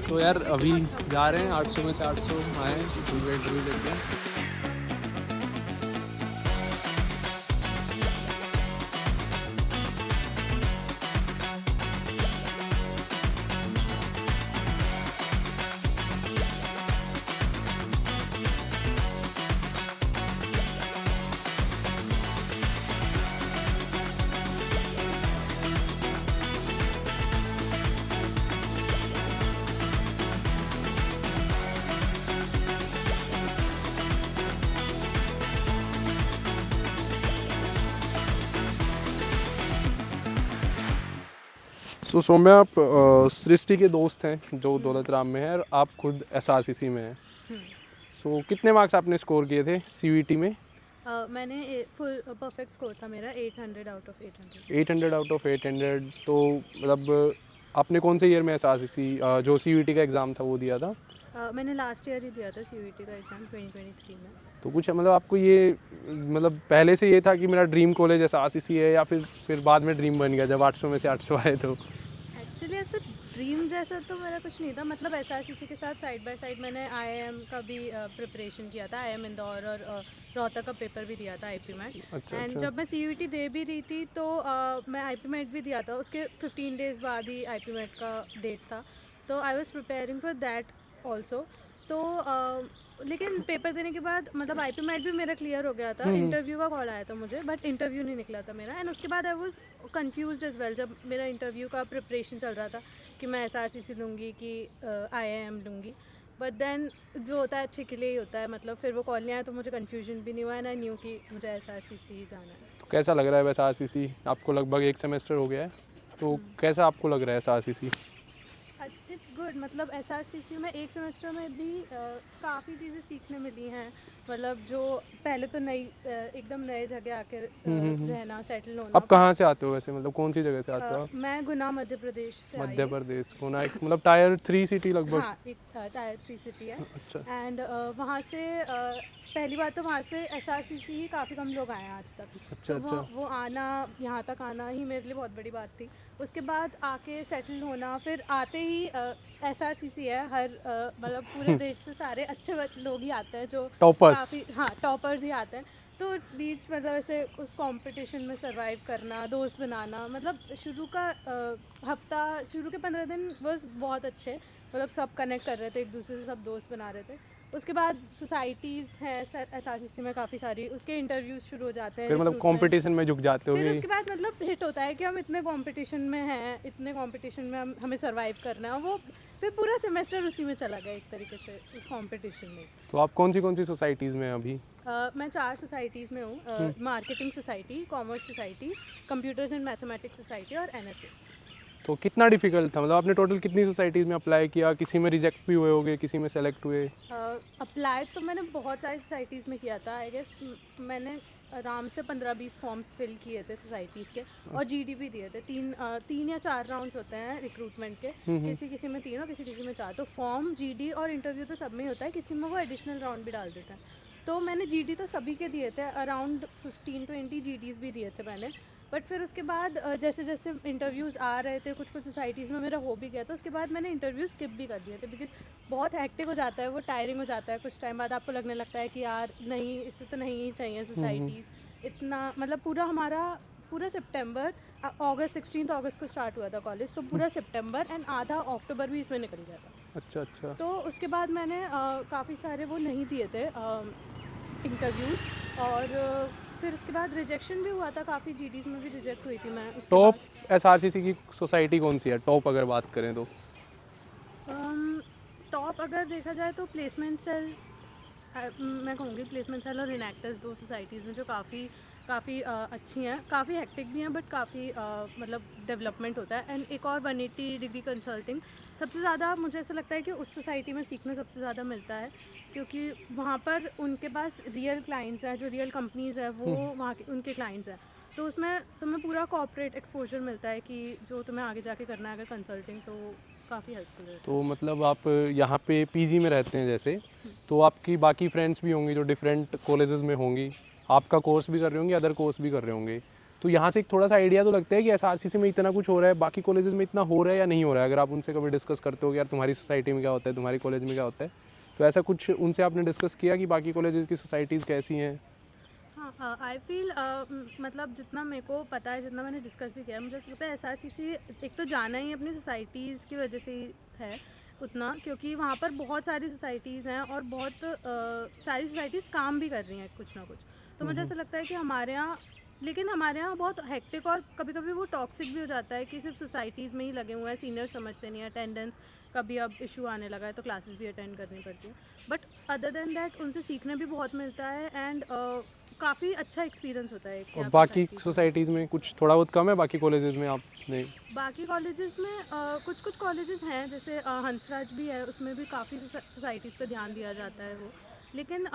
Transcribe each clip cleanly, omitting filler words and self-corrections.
तो यार अभी जा रहे हैं 800 में से 800 आए इंटरव्यू देते हैं। सौम्या, आप सृष्टि के दोस्त हैं जो दौलत राम में है और आप खुद एसआरसीसी में हैं। कितने मार्क्स आपने स्कोर किए थे सीवीटी में? मैंने फुल परफेक्ट स्कोर था मेरा 800 आउट ऑफ 800। 800 out of 800। तो मतलब आपने कौन से ईयर में एसआरसीसी जो सीवीटी का एग्ज़ाम था वो दिया था? मैंने लास्ट ईयर ही दिया था सीवीटी का एग्ज़ाम 2023 में। तो कुछ मतलब आपको ये मतलब पहले से ये था कि मेरा ड्रीम कॉलेज एसआरसीसी है, या फिर बाद में ड्रीम बन गया जब 800 में से 800 आए? तो एक्चुअली ऐसा ड्रीम जैसा तो मेरा कुछ नहीं था, मतलब एसआरसीसी के साथ साइड बाय साइड मैंने आईआईएम का भी प्रिपरेशन किया था। आईआईएम इंदौर और रोहतक का पेपर भी दिया था आईपीमेट। एंड जब मैं सीयूईटी दे भी रही थी तो मैं आईपीमेट भी दिया था, उसके 15 डेज़ बाद ही आईपीमेट का डेट था, तो I was preparing for that also. तो लेकिन पेपर देने के बाद मतलब आईपीमेट भी मेरा क्लियर हो गया था, इंटरव्यू का कॉल आया था मुझे, बट इंटरव्यू नहीं निकला था मेरा। एंड उसके बाद I was confused as well, जब मेरा इंटरव्यू का प्रिपरेशन चल रहा था कि मैं एसआरसीसी लूँगी कि आईआईएम लूँगी। बट देन जो होता है अच्छे के लिए ही होता है, मतलब फिर वो कॉल नहीं आया तो मुझे कन्फ्यूजन भी नहीं हुआ, एंड आई न्यू कि मुझे एसआरसीसी ही जाना है। तो कैसा लग रहा है एसआरसीसी? आपको लगभग 1 सेमेस्टर हो गया है, तो कैसा आपको लग रहा है एसआरसीसी? इट्स गुड, मतलब एसआरसीसी में एक सेमेस्टर में भी काफ़ी चीज़ें सीखने मिली हैं। मतलब जो पहले तो नई एकदम नए जगह आके रहना, सेटल होना। आप कहाँ से आते हो वैसे, मतलब कौन सी जगह से आते हो आप? मैं गुना मध्य प्रदेश से आई मध्य हूँ। प्रदेश, गुना एक मतलब टायर 3 सिटी लगभग। हाँ, एक टायर 3 सिटी है। अच्छा। एंड वहाँ से पहली बात तो वहाँ से एसआरसीसी ही काफ़ी कम लोग आए हैं आज तक। अच्छा, तो अच्छा। वो आना, यहाँ तक आना ही मेरे लिए बहुत बड़ी बात थी। उसके बाद आके सेटल होना, फिर आते ही एसआरसीसी है, हर मतलब पूरे देश से सारे अच्छे लोग ही आते हैं जो टॉपर्स। काफ़ी, हाँ टॉपर्स ही आते हैं। तो उस बीच मतलब ऐसे उस कंपटीशन में सरवाइव करना, दोस्त बनाना, मतलब शुरू का हफ्ता, शुरू के 15 दिन बस बहुत अच्छे, मतलब सब कनेक्ट कर रहे थे एक दूसरे से, सब दोस्त बना रहे थे। उसके बाद सोसाइटीज़ हैं एसआरसीसी में काफ़ी सारी, उसके इंटरव्यूज शुरू हो जाते हैं, फिर मतलब recruitment। कंपटीशन में झुक जाते फिर होगे। उसके बाद मतलब हिट होता है कि हम इतने कंपटीशन में हैं, इतने कंपटीशन में हमें सरवाइव करना है, और वो फिर पूरा सेमेस्टर उसी में चला गया एक तरीके से, उस कंपटीशन में। तो आप कौन सी सोसाइटीज़ में हैं अभी? मैं 4 सोसाइटीज़ में हूँ, marketing society, commerce society, computers and mathematics society और एनएसएस। तो कितना डिफिकल्ट था, मतलब आपने टोटल कितनी सोसाइटीज़ में अप्लाई किया? किसी में रिजेक्ट भी हुए होगे, किसी में सेलेक्ट हुए? अप्लाई तो मैंने बहुत सारी सोसाइटीज़ में किया था। आई गेस मैंने आराम से 15-20 फॉर्म्स फिल किए थे सोसाइटीज़ के, और जीडी भी दिए थे। 3 या 4 राउंड्स होते हैं रिक्रूटमेंट के, किसी में 3 और किसी में 4। तो फॉर्म, जीडी और इंटरव्यू तो सब में ही होता है, किसी में वो एडिशनल राउंड भी डाल देते हैं। तो मैंने जीडी तो सभी के दिए थे, अराउंड 15-20 जीडीज़ भी दिए थे मैंने। बट फिर उसके बाद जैसे जैसे इंटरव्यूज़ आ रहे थे, कुछ सोसाइटीज़ में मेरा हो भी गया, तो उसके बाद मैंने इंटरव्यू स्किप भी कर दिए थे, बिकॉज बहुत हैक्टिक हो जाता है, वो टायरिंग हो जाता है। कुछ टाइम बाद आपको लगने लगता है कि यार नहीं, इससे तो नहीं ही चाहिए सोसाइटीज़ इतना। मतलब पूरा सितंबर, अगस्त 16 अगस्त को स्टार्ट हुआ था कॉलेज, तो पूरा सितंबर एंड आधा अक्टूबर भी इसमें निकल गया था। अच्छा, अच्छा। तो उसके बाद मैंने काफ़ी सारे वो नहीं दिए थे इंटरव्यूज़, और फिर उसके बाद रिजेक्शन भी हुआ था, काफ़ी जीडीज़ में भी रिजेक्ट हुई थी मैं। टॉप एसआरसीसी की सोसाइटी कौन सी है, टॉप अगर बात करें तो? टॉप अगर देखा जाए तो प्लेसमेंट सेल, मैं कहूँगी प्लेसमेंट सेल और इनएक्टर्स, 2 सोसाइटीज़ में जो काफ़ी अच्छी हैं, काफ़ी हेक्टिक भी हैं, बट काफ़ी मतलब डेवलपमेंट होता है। एंड एक और 180 डिग्री कंसल्टिंग, सबसे ज़्यादा मुझे ऐसा लगता है कि उस सोसाइटी में सीखना सबसे ज़्यादा मिलता है, क्योंकि वहाँ पर उनके पास रियल क्लाइंट्स हैं, जो रियल कंपनीज़ हैं वो वहाँ के उनके क्लाइंट्स हैं। तो उसमें तुम्हें पूरा कॉर्पोरेट एक्सपोजर मिलता है कि जो तुम्हें आगे जाके करना है अगर कंसल्टिंग, तो काफ़ी हेल्पफुल है। तो मतलब आप यहाँ पे पीजी में रहते हैं जैसे, तो आपकी बाकी फ्रेंड्स भी होंगी जो डिफरेंट कॉलेजेस में होंगी, आपका कोर्स भी कर रहे होंगे, अदर कोर्स भी कर रहे होंगे। तो यहाँ से एक थोड़ा सा आइडिया तो लगता है कि एसआरसीसी में इतना कुछ हो रहा है, बाकी कॉलेजेस में इतना हो रहा है या नहीं हो रहा है। अगर आप उनसे कभी डिस्कस करते हो कि यार तुम्हारी सोसाइटी में क्या होता है, तुम्हारी कॉलेज में क्या होता है, तो ऐसा कुछ उनसे आपने डिस्कस किया कि बाकी कॉलेजेस की सोसाइटीज़ कैसी हैं? हाँ, आई फील मतलब जितना मेरे को पता है, जितना मैंने डिस्कस भी किया है, मुझे ऐसा लगता है एसआरसीसी एक तो जाना ही अपनी सोसाइटीज़ की वजह से ही है उतना, क्योंकि वहाँ पर बहुत सारी सोसाइटीज़ हैं और बहुत सारी सोसाइटीज़ काम भी कर रही हैं कुछ ना कुछ। तो मुझे ऐसा लगता है कि हमारे यहाँ, लेकिन हमारे यहाँ बहुत हेक्टिक और कभी कभी वो टॉक्सिक भी हो जाता है कि सिर्फ सोसाइटीज़ में ही लगे हुए हैं, सीनियर समझते नहीं है, अटेंडेंस कभी अब इशू आने लगा है तो क्लासेस भी अटेंड करनी पड़ती है। बट अदर देन दैट उनसे सीखने भी बहुत मिलता है एंड काफ़ी अच्छा एक्सपीरियंस होता है। और बाकी सोसाइटीज़ में कुछ थोड़ा बहुत कम है, बाकी कॉलेजेस में आपने? बाकी कॉलेजेस में कुछ कुछ कॉलेजेस हैं, जैसे हंसराज भी है, उसमें भी काफ़ी सोसाइटीज़ पे ध्यान दिया जाता है वो। लेकिन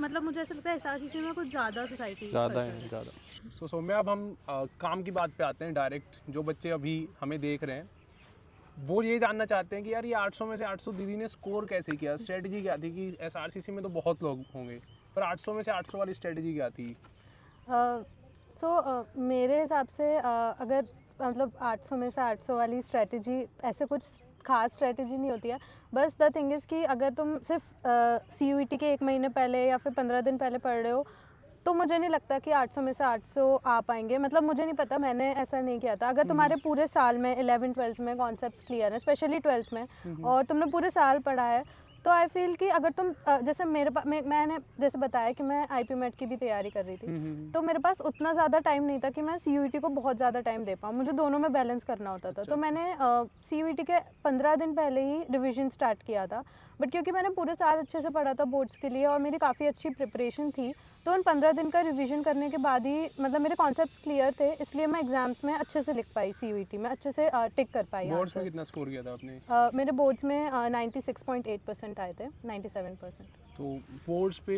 मतलब मुझे ऐसा लगता है एसआरसीसी में कुछ ज़्यादा सोसाइटी ज़्यादा है, ज़्यादा। सो सौम्या, अब हम काम की बात पे आते हैं डायरेक्ट। जो बच्चे अभी हमें देख रहे हैं वो ये जानना चाहते हैं कि यार ये 800 में से 800 दीदी ने स्कोर कैसे किया, स्ट्रेटजी क्या थी? कि एसआरसीसी में तो बहुत लोग होंगे, पर 800 में से 800 वाली स्ट्रेटजी क्या थी? मेरे हिसाब से अगर मतलब 800 में से 800 वाली स्ट्रेटजी, ऐसे कुछ खास स्ट्रेटजी नहीं होती है। बस द थिंग इज़ कि अगर तुम सिर्फ CUET के 1 महीने पहले या फिर 15 दिन पहले पढ़ रहे हो, तो मुझे नहीं लगता कि 800 में से 800 आ पाएंगे। मतलब मुझे नहीं पता, मैंने ऐसा नहीं किया था। अगर तुम्हारे पूरे साल में 11th-12th में कॉन्सेप्ट्स क्लियर है, स्पेशली 12th में, और तुमने पूरे साल पढ़ा है, तो आई फील कि अगर तुम जैसे मैंने जैसे बताया कि मैं IP MET की भी तैयारी कर रही थी, तो मेरे पास उतना ज़्यादा टाइम नहीं था कि मैं CUET को बहुत ज़्यादा टाइम दे पाऊँ। मुझे दोनों में बैलेंस करना होता था। तो मैंने CUET के 15 दिन पहले ही रिवीजन स्टार्ट किया था। बट क्योंकि मैंने पूरे साल अच्छे से पढ़ा था बोर्ड्स के लिए और मेरी काफ़ी अच्छी प्रिपरेशन थी, तो उन 15 दिन का रिवीजन करने के बाद ही मतलब मेरे कॉन्सेप्ट्स क्लियर थे, इसलिए मैं एग्जाम्स में अच्छे से लिख पाई, CUET में अच्छे से टिक कर पाई। बोर्ड्स में कितना स्कोर किया था आपने? मेरे बोर्ड्स में 96.8% आए थे, 97%। तो बोर्ड्स पे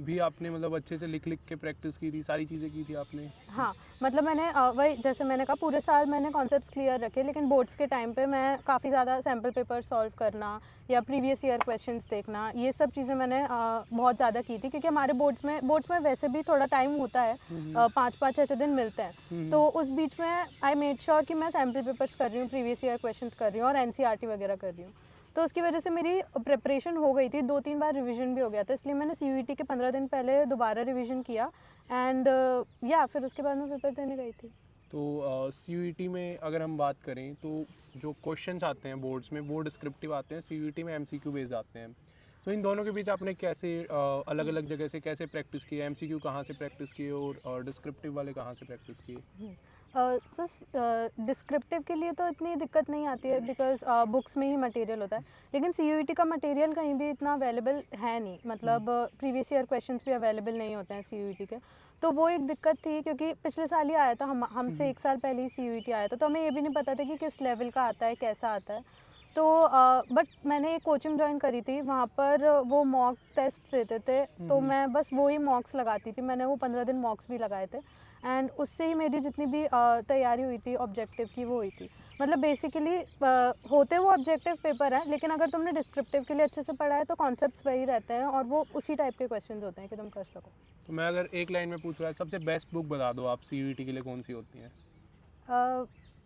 भी आपने मतलब अच्छे से लिख लिख के प्रैक्टिस की थी, सारी चीज़ें की थी आपने? हाँ, मतलब मैंने वही जैसे मैंने कहा, पूरे साल मैंने कॉन्सेप्ट्स क्लियर रखे, लेकिन बोर्ड्स के टाइम पे मैं काफ़ी ज़्यादा सैम्पल पेपर सॉल्व करना या प्रीवियस ईयर क्वेश्चंस देखना, ये सब चीज़ें मैंने बहुत ज़्यादा की थी, क्योंकि हमारे बोर्ड्स में वैसे भी थोड़ा टाइम होता है, 5-5 6 दिन मिलते हैं। तो उस बीच में आई मेड श्योर कि मैं सैम्पल पेपर्स कर रही हूँ, प्रीवियस ईयर क्वेश्चंस कर रही हूँ और NCERT वगैरह कर रही हूँ। तो उसकी वजह से मेरी प्रिपरेशन हो गई थी, 2-3 बार रिवीजन भी हो गया था, इसलिए मैंने CUET के 15 दिन पहले दोबारा रिवीजन किया एंड या फिर उसके बाद मैं पेपर देने गई थी। तो CUET में अगर हम बात करें तो जो क्वेश्चंस आते हैं बोर्ड्स में वो डिस्क्रिप्टिव आते हैं, CUET में MCQ बेस्ड आते हैं। तो इन दोनों के बीच आपने कैसे अलग अलग जगह से कैसे प्रैक्टिस की? MCQ कहाँ से प्रैक्टिस की और डिस्क्रिप्टिव वाले कहाँ से प्रैक्टिस किए? डिस्क्रिप्टिव के लिए तो इतनी दिक्कत नहीं आती है, बिकॉज बुक्स में ही मटेरियल होता है, लेकिन CUET का मटेरियल कहीं भी इतना अवेलेबल है नहीं, मतलब प्रीवियस ईयर क्वेश्चंस भी अवेलेबल नहीं होते हैं CUET के। तो वो एक दिक्कत थी, क्योंकि पिछले साल ही आया था, हमसे 1 साल पहले ही CUET आया था, तो हमें ये भी नहीं पता था कि किस लेवल का आता है, कैसा आता है। तो बट मैंने एक कोचिंग ज्वाइन करी थी, वहाँ पर वो मॉक टेस्ट देते थे, तो मैं बस वो ही मॉक्स लगाती थी। मैंने वो 15 दिन मॉक्स भी लगाए थे एंड उससे ही मेरी जितनी भी तैयारी हुई थी ऑब्जेक्टिव की, वो हुई थी। मतलब बेसिकली होते वो ऑब्जेक्टिव पेपर है, लेकिन अगर तुमने डिस्क्रिप्टिव के लिए अच्छे से पढ़ा है तो कॉन्सेप्ट्स वही रहते हैं और वो उसी टाइप के क्वेश्चंस होते हैं कि तुम कर सको। तो मैं अगर एक लाइन में पूछ रहा है, सबसे बेस्ट बुक बता दो आप CUET के लिए कौन सी होती है?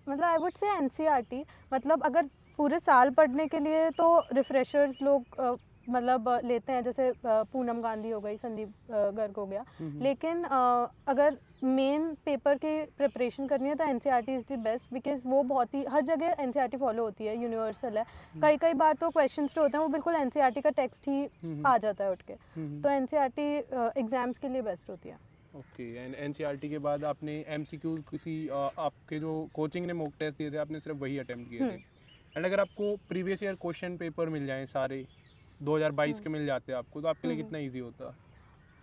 मतलब आई वुड से NCERT। मतलब अगर पूरे साल पढ़ने के लिए तो रिफ्रेशर्स लोग मतलब लेते हैं, जैसे पूनम गांधी हो गई, संदीप गर्ग हो गया, लेकिन अगर मेन पेपर की प्रिपरेशन करनी है तो NCERT is the best, because वो बहुत ही हर जगह NCERT फॉलो होती है, यूनिवर्सल है। कई बार तो क्वेश्चंस जो होते हैं वो बिल्कुल NCERT का टेक्स्ट ही आ जाता है उठ के, तो NCERT एग्जाम्स के लिए बेस्ट होती है। ओके, एंड NCERT के बाद आपने MCQ किसी आपके जो कोचिंग ने मॉक टेस्ट दिए थे आपने सिर्फ वही अटेम्प्ट किए थे, एंड अगर आपको प्रीवियस ईयर क्वेश्चन पेपर मिल जाएं सारे 2022 के मिल जाते आपको, तो आपके लिए कितना इजी होता?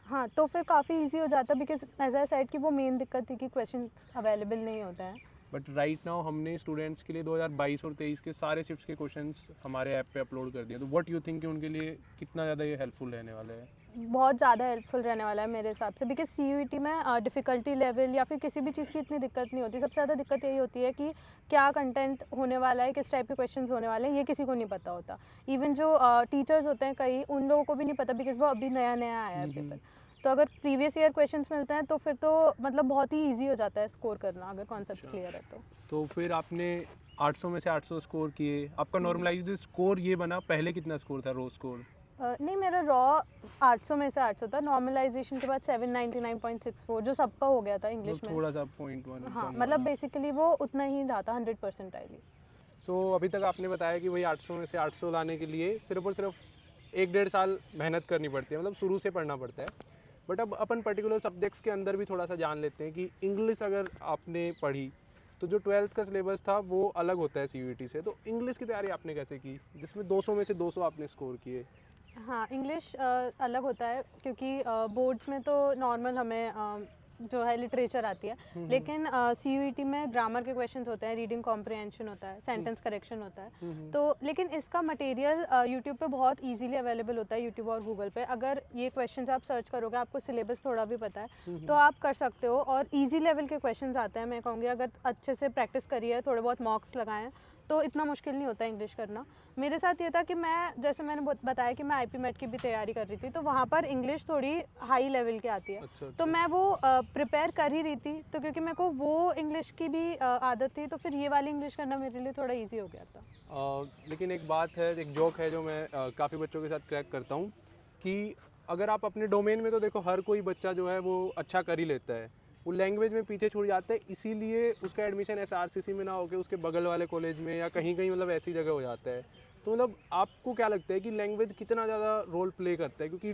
हाँ, तो फिर काफ़ी इजी हो जाता, बिकॉज एज आई सेड कि वो मेन दिक्कत थी कि क्वेश्चंस अवेलेबल नहीं होते हैं। बट राइट नाउ हमने स्टूडेंट्स के लिए 2022 और 23 के सारे शिफ्ट्स के क्वेश्चंस हमारे ऐप पे अपलोड कर दिए, तो व्हाट यू थिंक कि उनके लिए कितना ज़्यादा ये हेल्पफुल रहने वाला है? बहुत ज़्यादा हेल्पफुल रहने वाला है मेरे हिसाब से, बिकॉज CUET में डिफ़िकल्टी लेवल या फिर किसी भी चीज़ की इतनी दिक्कत नहीं होती। सबसे ज़्यादा दिक्कत यही होती है कि क्या कंटेंट होने वाला है, किस टाइप के क्वेश्चंस होने वाले हैं, ये किसी को नहीं पता होता। इवन जो टीचर्स होते हैं कई, उन लोगों को भी नहीं पता, बिकॉज वो अभी नया आया है पेपर। तो अगर प्रीवियस ईयर क्वेश्चंस मिलते हैं तो फिर तो मतलब बहुत ही ईजी हो जाता है स्कोर करना अगर कॉन्सेप्ट अच्छा। क्लियर है तो फिर आपने 800 में से 800 स्कोर किए, आपका नॉर्मलाइज्ड स्कोर ये बना, पहले कितना स्कोर था रो स्कोर? नहीं मेरा रॉ 800 में से 800 था, नॉर्मलाइजेशन के बाद 799.64 जो सबका हो गया था इंग्लिश में। थोड़ा सा 0.1 हाँ कम मतलब हुआ। बेसिकली वो उतना ही रहा था 100% आईली। सो अभी तक आपने बताया कि वही 800 में से 800 लाने के लिए सिर्फ और सिर्फ 1-1.5 साल मेहनत करनी पड़ती है, मतलब शुरू से पढ़ना पड़ता है। बट अब अपन पर्टिकुलर सब्जेक्ट्स के अंदर भी थोड़ा सा जान लेते हैं कि इंग्लिश अगर आपने पढ़ी तो जो 12th का सिलेबस था वो अलग होता है CUET से, तो इंग्लिश की तैयारी आपने कैसे की जिसमें 200 में से 200 आपने स्कोर किए? हाँ इंग्लिश अलग होता है क्योंकि बोर्ड्स में तो नॉर्मल हमें जो है लिटरेचर आती है, लेकिन CUET में ग्रामर के क्वेश्चंस होते हैं, रीडिंग कॉम्प्रिहेंशन होता है, सेंटेंस करेक्शन होता है। तो लेकिन इसका मटेरियल यूट्यूब पे बहुत इजीली अवेलेबल होता है, यूट्यूब और गूगल पे। अगर ये क्वेश्चंस आप सर्च करोगे, आपको सिलेबस थोड़ा भी पता है तो आप कर सकते हो। और इजी लेवल के क्वेश्चंस आते हैं, मैं कहूँगी अगर अच्छे से प्रैक्टिस करी है, थोड़े बहुत मॉक्स लगाए हैं तो इतना मुश्किल नहीं होता इंग्लिश करना। मेरे साथ ये था कि मैं जैसे मैंने बताया कि मैं IP MET की भी तैयारी कर रही थी, तो वहाँ पर इंग्लिश थोड़ी हाई लेवल की आती है। अच्छा, तो मैं वो प्रिपेयर कर ही रही थी, तो क्योंकि मेरे को वो इंग्लिश की भी आदत थी तो फिर ये वाली इंग्लिश करना मेरे लिए थोड़ा ईजी हो गया था। लेकिन एक बात है, एक जोक है जो मैं काफ़ी बच्चों के साथ क्रैक करता हूँ कि अगर आप अपने डोमेन में, तो देखो हर कोई बच्चा जो है वो अच्छा कर ही लेता है, वो लैंग्वेज में पीछे छूट जाता है, इसीलिए उसका एडमिशन SRCC में ना होकर उसके बगल वाले कॉलेज में या कहीं कहीं मतलब ऐसी जगह हो जाता है। तो मतलब आपको क्या लगता है कि लैंग्वेज कितना ज़्यादा रोल प्ले करता है? क्योंकि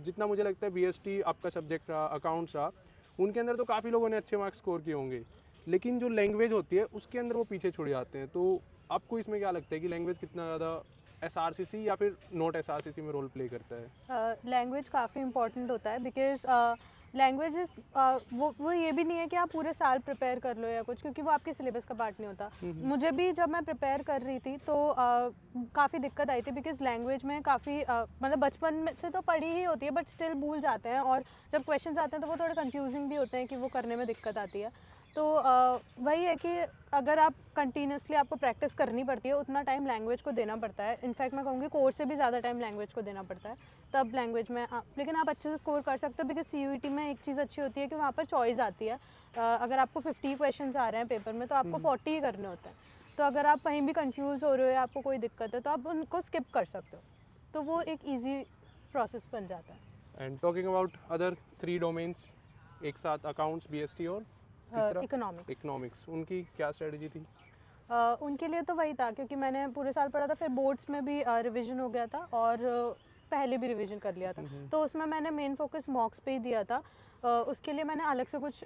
जितना मुझे लगता है BST आपका सब्जेक्ट रहा, अकाउंट्स रहा, उनके अंदर तो काफ़ी लोगों ने अच्छे मार्क्स स्कोर किए होंगे, लेकिन जो लैंग्वेज होती है उसके अंदर वो पीछे छूट जाते हैं। तो आपको इसमें क्या लगता है कि लैंग्वेज कितना ज़्यादा SRCC या फिर नॉट SRCC में रोल प्ले करता है? लैंग्वेज काफ़ी इंपॉर्टेंट होता है बिकॉज लैंग्वेजेस वो ये भी नहीं है कि आप पूरे साल प्रिपेयर कर लो या कुछ, क्योंकि वो आपके सिलेबस का पार्ट नहीं होता। मुझे भी जब मैं प्रिपेयर कर रही थी तो काफ़ी दिक्कत आई थी बिकॉज लैंग्वेज में काफ़ी मतलब बचपन में से तो पढ़ी ही होती है बट स्टिल भूल जाते हैं, और जब क्वेश्चंस आते हैं तो वो थोड़े कंफ्यूजिंग भी होते हैं कि वो करने में दिक्कत आती है। तो वही है कि अगर आप कंटिन्यूसली आपको प्रैक्टिस करनी पड़ती है, उतना टाइम लैंग्वेज को देना पड़ता है। इनफैक्ट मैं कहूँगी कोर्स से भी ज़्यादा टाइम लैंग्वेज को देना पड़ता है, तब लैंग्वेज में लेकिन आप अच्छे से स्कोर कर सकते हो बिकॉज CUET में एक चीज़ अच्छी होती है कि वहाँ पर चॉइस आती है। अगर आपको 50 क्वेश्चन आ रहे हैं पेपर में तो आपको 40 ही करने होते हैं। तो अगर आप कहीं भी कंफ्यूज हो रहे हो या आपको कोई दिक्कत है तो आप उनको स्किप कर सकते हो, तो वो एक ईजी प्रोसेस बन जाता है। And talking about other 3 domains एक साथ, अकाउंट्स, BST और तीसरा इकोनॉमिक्स, उनकी क्या स्ट्रेटजी थी? उनके लिए तो वही था क्योंकि मैंने पूरे साल पढ़ा था, फिर बोर्ड्स में भी रिवीजन हो गया था और पहले भी रिवीजन कर लिया था, तो उसमें मैंने मेन फोकस मॉक्स पे ही दिया था। उसके लिए मैंने अलग से कुछ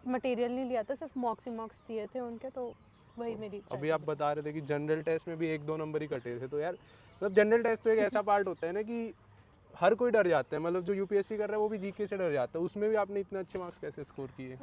मटेरियल नहीं लिया था, सिर्फ मॉक्स ही मॉक्स दिए थे उनके, तो वही मेरी। अभी आप बता रहे थे कि जनरल टेस्ट में भी 1-2 नंबर ही कटे थे, तो यार मतलब जनरल टेस्ट तो एक ऐसा पार्ट होता है ना कि हर कोई डर जाता है, मतलब जो UPSC कर रहा है वो भी GK से डर जाता है, उसमें भी आपने इतने अच्छे मार्क्स कैसे स्कोर किए?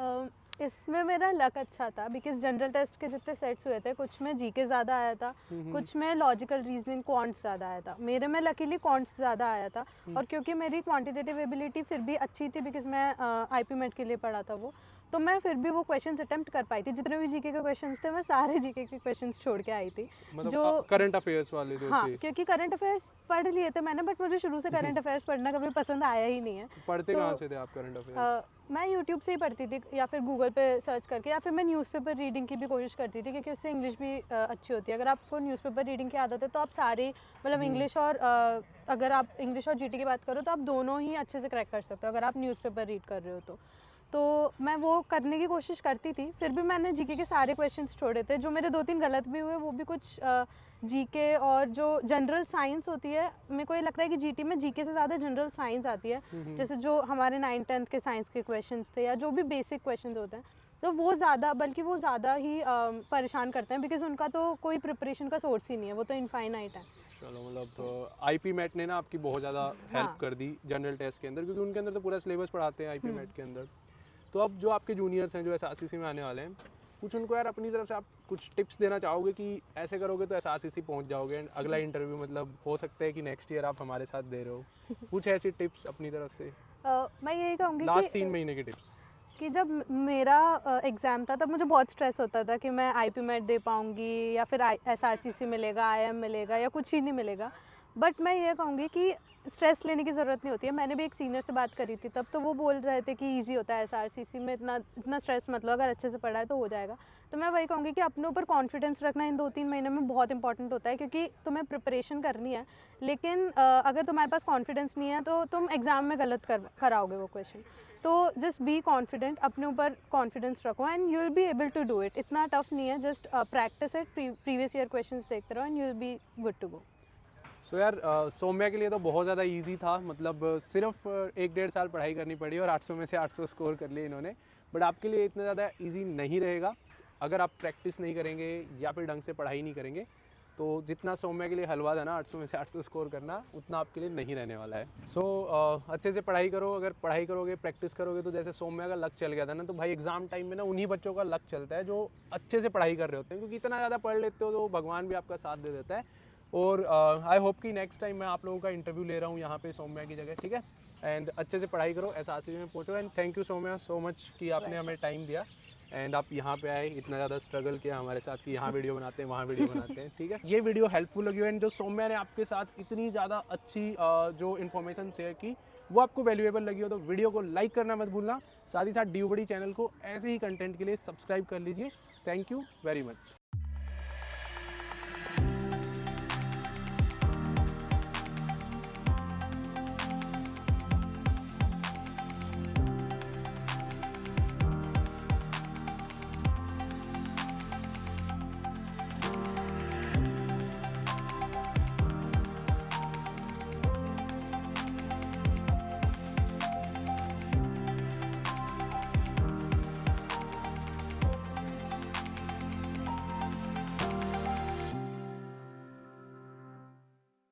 इसमें मेरा लक अच्छा था बिकॉज जनरल टेस्ट के जितने सेट्स हुए थे, कुछ में GK ज़्यादा आया था, कुछ में लॉजिकल रीजनिंग क्वांट्स ज़्यादा आया था। मेरे में लकीली क्वांट्स ज़्यादा आया था, और क्योंकि मेरी क्वांटिटेटिव एबिलिटी फिर भी अच्छी थी बिकॉज मैं IP MET के लिए पढ़ा था वो, तो मैं फिर भी वो क्वेश्चंस अटेम्प्ट कर पाई थी। जितने भी GK के क्वेश्चंस थे मैं सारे GK के क्वेश्चंस छोड़ के आई थी, मतलब जो करंट अफेयर्स वाले जो हाँ थे। क्योंकि करंट अफेयर्स पढ़ लिए थे मैंने, बट मुझे शुरू से करंट अफेयर्स पढ़ना कभी पसंद आया ही नहीं है। पढ़ते तो, कहाँ से थे आप करंट अफेयर्स? मैं यूट्यूब से ही पढ़ती थी या फिर गूगल पे सर्च करके, या फिर मैं न्यूज़पेपर रीडिंग की भी कोशिश करती थी क्योंकि उससे इंग्लिश भी अच्छी होती है। अगर आपको न्यूज़पेपर रीडिंग की आदत है तो आप सारे मतलब इंग्लिश और अगर आप इंग्लिश और GT की बात करो तो आप दोनों ही अच्छे से क्रैक कर सकते हो अगर आप न्यूज़पेपर रीड कर रहे हो तो मैं वो करने की कोशिश करती थी। फिर भी मैंने GK के सारे क्वेश्चंस छोड़े थे, जो मेरे 2-3 गलत भी हुए वो भी कुछ GK और जो जनरल साइंस होती है, मेरे को ये लगता है कि GT में GK से ज़्यादा जनरल साइंस आती है, जैसे जो हमारे 9th-10th के साइंस के क्वेश्चंस थे या जो भी बेसिक क्वेश्चंस होते हैं, तो वो ज़्यादा ही परेशान करते हैं बिकॉज उनका तो कोई प्रिपरेशन का सोर्स ही नहीं है, वो तो इनफाइनाइट है। चलो मतलब IP MET ने ना आपकी बहुत ज़्यादा हेल्प कर दी जनरल टेस्ट के अंदर, क्योंकि उनके अंदर तो पूरा सिलेबस पढ़ाते हैं IP MET के अंदर। तो अब जो आपके जूनियर्स हैं जो SRCC में आने वाले हैं, कुछ उनको यार अपनी तरफ से आप कुछ टिप्स देना चाहोगे कि ऐसे करोगे तो SRCC पहुंच जाओगे एंड अगला इंटरव्यू मतलब हो सकता है कि नेक्स्ट ईयर आप हमारे साथ दे रहे हो, कुछ ऐसी टिप्स अपनी तरफ से? मैं यही कहूँगी लास्ट 3 महीने की टिप्स। कि जब मेरा एग्ज़ाम था तब मुझे बहुत स्ट्रेस होता था कि मैं IP MET दे पाऊँगी या फिर SRCC मिलेगा, IIM मिलेगा या कुछ ही नहीं मिलेगा। बट मैं ये कहूँगी कि स्ट्रेस लेने की ज़रूरत नहीं होती है। मैंने भी एक सीनियर से बात करी थी तब, तो वो बोल रहे थे कि ईजी होता है SRCC में, इतना स्ट्रेस मत लो, अगर अच्छे से पढ़ा है तो हो जाएगा। तो मैं वही कहूँगी कि अपने ऊपर कॉन्फिडेंस रखना इन 2-3 महीने में बहुत इंपॉर्टेंट होता है, क्योंकि तुम्हें प्रिपरेशन करनी है, लेकिन अगर तुम्हारे पास कॉन्फिडेंस नहीं है तो तुम एग्ज़ाम में गलत कराओगे वो क्वेश्चन। तो जस्ट बी कॉन्फिडेंट, अपने ऊपर कॉन्फिडेंस रखो and you will be able to do it. इतना टफ नहीं है, just practice it, previous year questions देखते रहो and you will be good to go. So यार सौम्या के लिए तो बहुत ज़्यादा इजी था, मतलब सिर्फ 1-1.5 साल पढ़ाई करनी पड़ी और 800 में से 800 स्कोर कर लिए इन्होंने। बट आपके लिए इतना ज़्यादा इजी नहीं रहेगा अगर आप प्रैक्टिस नहीं करेंगे या फिर ढंग से पढ़ाई नहीं करेंगे। तो जितना सौम्या के लिए हलवा था ना 800 में से 800 स्कोर करना, उतना आपके लिए नहीं रहने वाला है। सो अच्छे से पढ़ाई करो। अगर पढ़ाई करोगे, प्रैक्टिस करोगे, तो जैसे सौम्या का लक चल गया था ना, तो भाई एग्ज़ाम टाइम में ना उन्हीं बच्चों का लक चलता है जो अच्छे से पढ़ाई कर रहे होते हैं, क्योंकि इतना ज़्यादा पढ़ लेते हो तो भगवान भी आपका साथ दे देता है। और आई होप कि नेक्स्ट टाइम मैं आप लोगों का इंटरव्यू ले रहा हूँ यहाँ पे सौम्या की जगह, ठीक है। एंड अच्छे से पढ़ाई करो, SRCC में पहुँचो। And thank you Saumya so much कि आपने हमें टाइम दिया एंड आप यहाँ पे आए, इतना ज़्यादा स्ट्रगल किया हमारे साथ कि यहाँ वीडियो बनाते हैं, वहाँ वीडियो बनाते हैं, ठीक है। ये वीडियो हेल्पफुल लगी एंड जो सौम्या ने आपके साथ इतनी ज़्यादा अच्छी जो इन्फॉर्मेशन शेयर की वो आपको वैल्यूएबल लगी हो तो वीडियो को लाइक करना मत भूलना। साथ ही साथ DU बड़ी चैनल को ऐसे ही कंटेंट के लिए सब्सक्राइब कर लीजिए। Thank you very much.